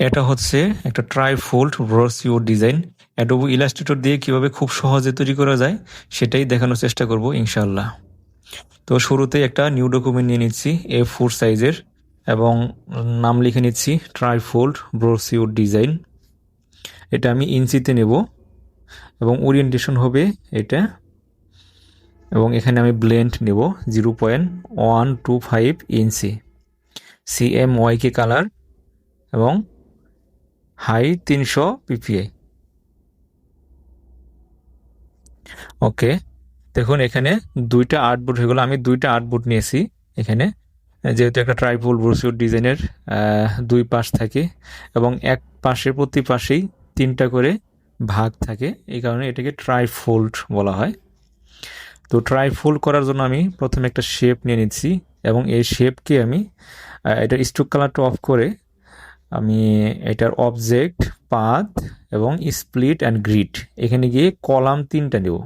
এটা হচ্ছে একটা trifold brochure design. Adobe Illustrator দিয়ে কিভাবে খুব সহজে তৈরি করা যায় সেটাই দেখানোর চেষ্টা করব ইনশাআল্লাহ। তো শুরুতেই একটা নিউ ডকুমেন্ট নিয়ে নিচ্ছি A4 সাইজের এবং নাম লিখে নিচ্ছি ট্রাইফোল্ড ব্রোশিওর ডিজাইন। এটা আমি ইঞ্চিতে নেব এবং ওরিয়েন্টেশন হবে এটা, এবং এখানে আমি ব্লেন্ড নেব 0.125 ইঞ্চি, CMYK কালার এবং হাই 300 PPI। ওকে, দেখুন এখানে দুইটা আর্টবোর্ড হয়ে গেল। আমি দুইটা আর্টবোর্ড নিয়েছি এখানে, যেহেতু একটা ট্রাইপোল ব্রোশিওর ডিজাইনের দুই পাশ থাকে এবং এক পাশে প্রতি পাশেই তিনটা করে ভাগ থাকে, এই কারণে এটাকে ট্রাইফোল্ড বলা হয়। তো ট্রাইফোল্ড করার জন্য আমি প্রথমে একটা শেপ নিয়ে নিচ্ছি এবং এই শেপকে আমি এটার স্ট্রোক কালারটা অফ করে আমি এটার অবজেক্ট, পাথ এবং স্প্লিট অ্যান্ড গ্রিড এখানে গিয়ে কলাম 3টা নেব।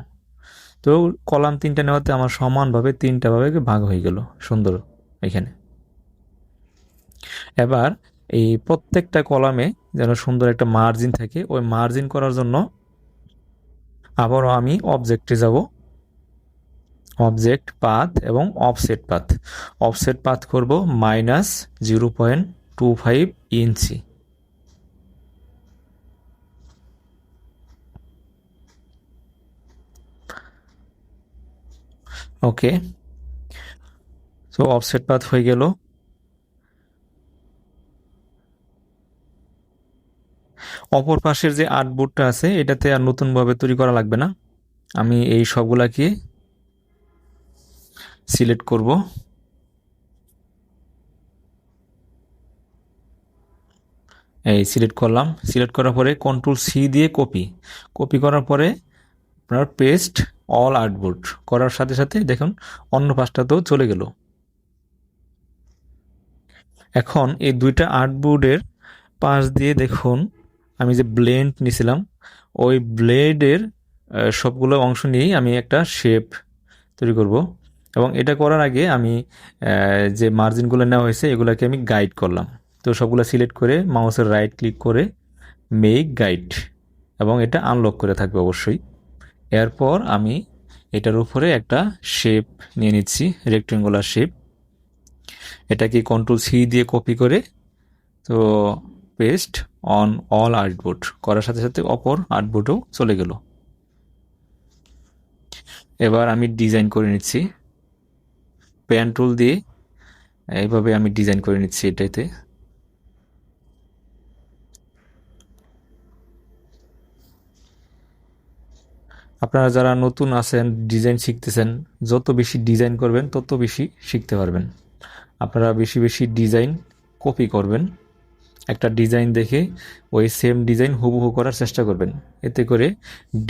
তো কলাম 3টা নেওয়াতে আমার সমানভাবে 3টা ভাবে ভাগ হয়ে গেল সুন্দর এখানে। এবার এই প্রত্যেকটা কলামে যেন সুন্দর একটা মার্জিন থাকে, ওই মার্জিন করার জন্য আবারও আমি অবজেক্টে যাব, অবজেক্ট, পাথ এবং অফসেট পাথ। অফসেট পাথ করব -0.25 ইঞ্চি। ওকে, সো অফসেট পাথ হয়ে গেল। অপর পাশের যে আর্টবোর্ডটা আছে এটাতে আর নতুনভাবে তৈরি করা লাগবে না। আমি এই সবগুলাকে সিলেক্ট করব, এই সিলেক্ট করলাম। সিলেক্ট করার পরে Ctrl+C দিয়ে কপি করার পরে আপনার পেস্ট অল আর্টবোর্ড করার সাথে সাথে দেখুন অন্য পাশটাতেও চলে গেল। এখন এই দুইটা আর্টবোর্ডের পাশ দিয়ে দেখুন আমি যে ব্লেন্ড নিয়েছিলাম, ওই ব্লেডের সবগুলো অংশ নিয়েই আমি একটা শেপ তৈরি করব। এবং এটা করার আগে আমি যে মার্জিনগুলো নেওয়া হয়েছে এগুলোকে আমি গাইড করলাম। তো সবগুলো সিলেক্ট করে মাউসের রাইট ক্লিক করে মেক গাইড, এবং এটা আনলক করে থাকবে অবশ্যই। এরপর আমি এটার উপরে একটা শেপ নিয়ে নিচ্ছি, রেক্টেঙ্গুলার শেপ। এটাকে Ctrl+C দিয়ে কপি করে তো পেস্ট অন অল আর্টবোর্ড করার সাথে সাথে অপর আর্টবোর্ডও চলে গেল। এবার আমি ডিজাইন করে নিচ্ছি পেন টুল দিয়ে, এইভাবে আমি ডিজাইন করে নিচ্ছি এটাতে। আপনারা যারা নতুন আছেন, ডিজাইন শিখতেছেন, যত বেশি ডিজাইন করবেন তত বেশি শিখতে পারবেন। আপনারা বেশি বেশি ডিজাইন কপি করবেন, একটা ডিজাইন দেখে ওই সেম ডিজাইন হুবহু করার চেষ্টা করবেন। এতে করে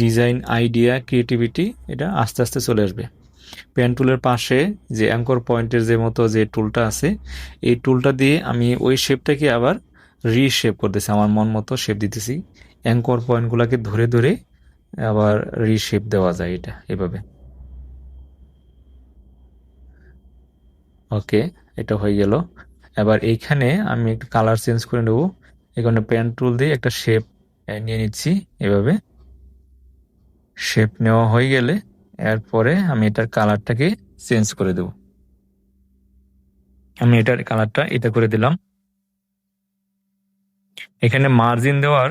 ডিজাইন আইডিয়া, ক্রিয়েটিভিটি এটা আস্তে আস্তে চলে আসবে। পেন টুলের পাশে যে অ্যাঙ্কর পয়েন্টের যে মতো যে টুলটা আছে, এই টুলটা দিয়ে আমি ওই শেপটাকে আবার রিশেপ করতেছি, আমার মন মতো শেপ দিতেছি। অ্যাঙ্কর পয়েন্টগুলোকে ধরে ধরে আবার রিশেপ দেওয়া যায় এটা এভাবে। ওকে, এটা হয়ে গেল। এবার এইখানে আমি একটু কালার চেঞ্জ করে নেব। এখানে পেন টুল দিয়ে একটা শেপ নিয়ে নিচ্ছি এভাবে। শেপ নেওয়া হয়ে গেলে এরপরে আমি এটার কালারটাকে চেঞ্জ করে দেব। আমি এটার কালারটা এটা করে দিলাম। এখানে মার্জিন দেওয়ার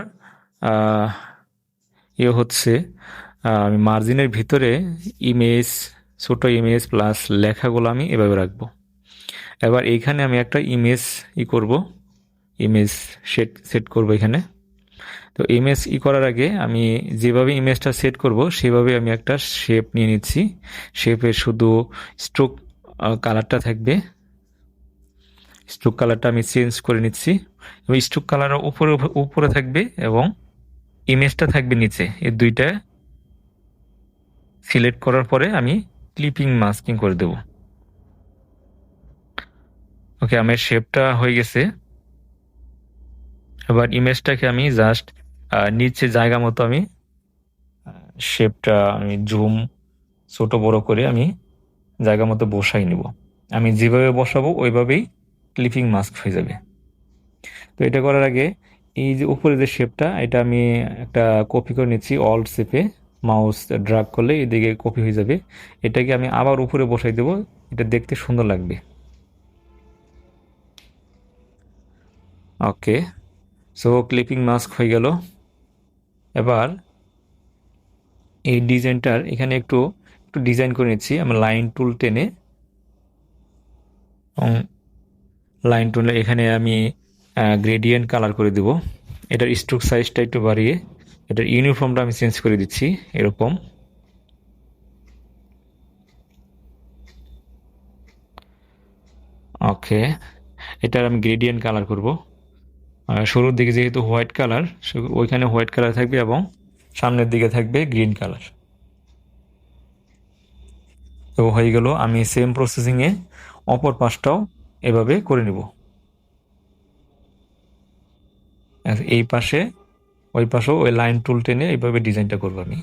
হচ্ছে আমি মার্জিনের ভিতরে ইমেজ, ছোট ইমেজ প্লাস লেখাগুলো আমি এভাবে রাখবো। এবার এইখানে আমি একটা ইমেজ করব, ইমেজ সেট করব এখানে। তো ইমেজ করার আগে আমি যেভাবে ইমেজটা সেট করব সেভাবে আমি একটা শেপ নিয়ে নিচ্ছি। শেপের শুধু স্ট্রোক কালারটা থাকবে, স্ট্রোক কালারটা আমি চেঞ্জ করে নিচ্ছি। এবং স্ট্রোক কালারের উপরে উপরে থাকবে এবং ইমেজটা থাকবে নিচে। এই দুইটা সিলেক্ট করার পরে আমি ক্লিপিং মাস্কিং করে দেব। ওকে, আমার শেপটা হয়ে গেছে। এবার ইমেজটাকে আমি জাস্ট নিচে জায়গা মতো আমি শেপটা আমি জুম ছোট বড় করে আমি জায়গা মতো বসাই নিব। আমি যেভাবে বসাবো ওইভাবেই ক্লিপিং মাস্ক হয়ে যাবে। তো এটা করার আগে এই যে উপরে যে শেপটা, এটা আমি একটা কপি করে নিচ্ছি অল্ট চেপে, মাউস ড্রাগ করলে এদিকে কপি হয়ে যাবে। এটাকে আমি আবার উপরে বসাই দেবো, এটা দেখতে সুন্দর লাগবে। ওকে, সো ক্লিপিং মাস্ক হয়ে গেল। এবার এই ডিজাইনটার এখানে একটু একটু ডিজাইন করে নিচ্ছি আমি লাইন টুল টেনে, এবং লাইন টুলে এখানে আমি গ্রেডিয়েন্ট কালার করে দেব। এটার স্ট্রোক সাইজটা একটু বাড়িয়ে এটার ইউনিফর্মটা আমি চেঞ্জ করে দিচ্ছি এরকম। ওকে, এটার আমি গ্রেডিয়েন্ট কালার করব। শুরুর দিকে যেহেতু হোয়াইট কালার, ওইখানে হোয়াইট কালার থাকবে এবং সামনের দিকে থাকবে গ্রিন কালার। তো হয়ে গেল। আমি সেম প্রসেসিংয়ে অপর পাশটাও এভাবে করে নেব। এই পাশে ওই পাশেও ওই লাইন টুল টেনে এইভাবে ডিজাইনটা করবো আমি।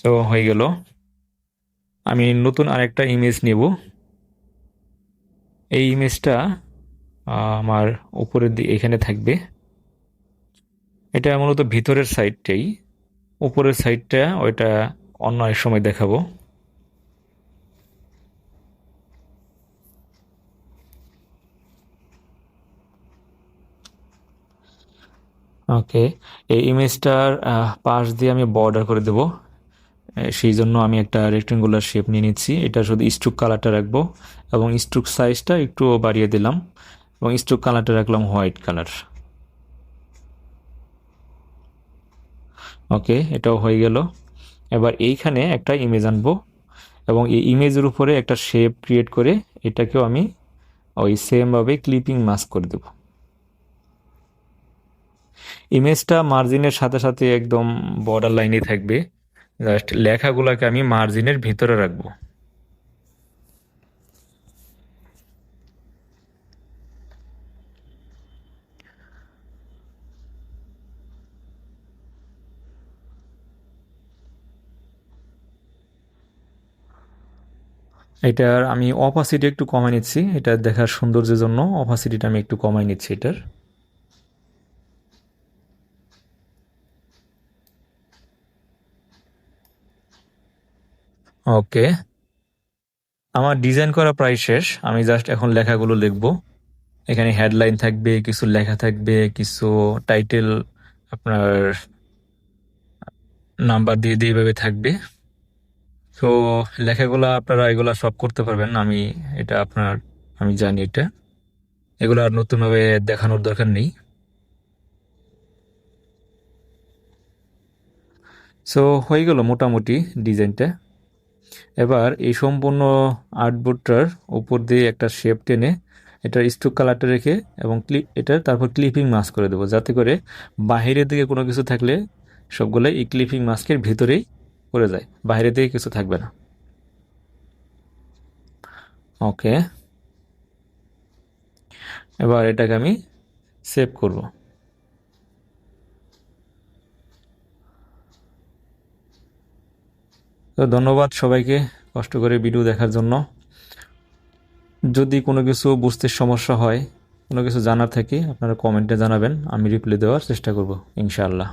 সো হয়ে গেল। আমি নতুন আরেকটা ইমেজ নেব। এই ইমেজটা আমার উপরের দিকে এখানে থাকবে। এটা মূলত ভিতরের সাইডটাই, উপরের সাইডটা ওইটা অন্য এক সময় দেখাবো। ওকে, এই ইমেজটার পাশ দিয়ে আমি বর্ডার করে দেব। সেই জন্য আমি একটা রেক্টেঙ্গুলার শেপ নিয়ে নিচ্ছি। এটা শুধু স্ট্রোক কালারটা রাখবো এবং স্ট্রোক সাইজটা একটু বাড়িয়ে দিলাম এবং স্ট্রোক কালারটা রাখলাম হোয়াইট কালার। ওকে, এটাও হয়ে গেল। এবার এইখানে একটা ইমেজ আনবো এবং এই ইমেজের উপরে একটা শেপ ক্রিয়েট করে এটাকেও আমি ওই সেমভাবে ক্লিপিং মাস্ক করে দেব। ইমেজটা মার্জিনের সাথে সাথে একদম বর্ডার লাইনে থাকবে, জাস্ট লেখাগুলোকে আমি মার্জিনের ভিতরে রাখবো। এটার আমি অপাসিটি একটু কমাই নিচ্ছি, এটা দেখার সৌন্দর্যের জন্য অপাসিটিটা আমি একটু কমাই নিচ্ছি এটার। ওকে, আমার ডিজাইন করা প্রায় শেষ। আমি জাস্ট এখন লেখাগুলো লিখব। এখানে হেডলাইন থাকবে, কিছু লেখা থাকবে, কিছু টাইটেল আপনার নাম্বার দিয়ে দিয়ে এভাবে থাকবে। তো লেখাগুলা আপনারা এগুলা সব করতে পারবেন, এটা আপনার আমি জানি এটা, এগুলো আর নতুনভাবে দেখানোর দরকার নেই। সো হয়ে গেল মোটামুটি ডিজাইনটা। এবার এই সম্পূর্ণ আর্টবোর্ডটার উপর দিয়ে একটা শেপ টেনে এটার স্ট্রোক কালারটা রেখে এবং এটার তারপর ক্লিপিং মাস্ক করে দেবো, যাতে করে বাহিরের দিকে কোনো কিছু থাকলে সবগুলো এই ক্লিপিং মাস্কের ভিতরেই পড়ে যায়, বাইরের দিকে কিছু থাকবে না। ওকে, এবার এটাকে আমি সেভ করব। তো ধন্যবাদ সবাইকে কষ্ট করে ভিডিও দেখার জন্য। যদি কোনো কিছু বুঝতে সমস্যা হয়, কোনো কিছু জানার থাকে, আপনারা কমেন্টে জানাবেন, আমি রিপ্লাই দেওয়ার চেষ্টা করব ইনশাআল্লাহ।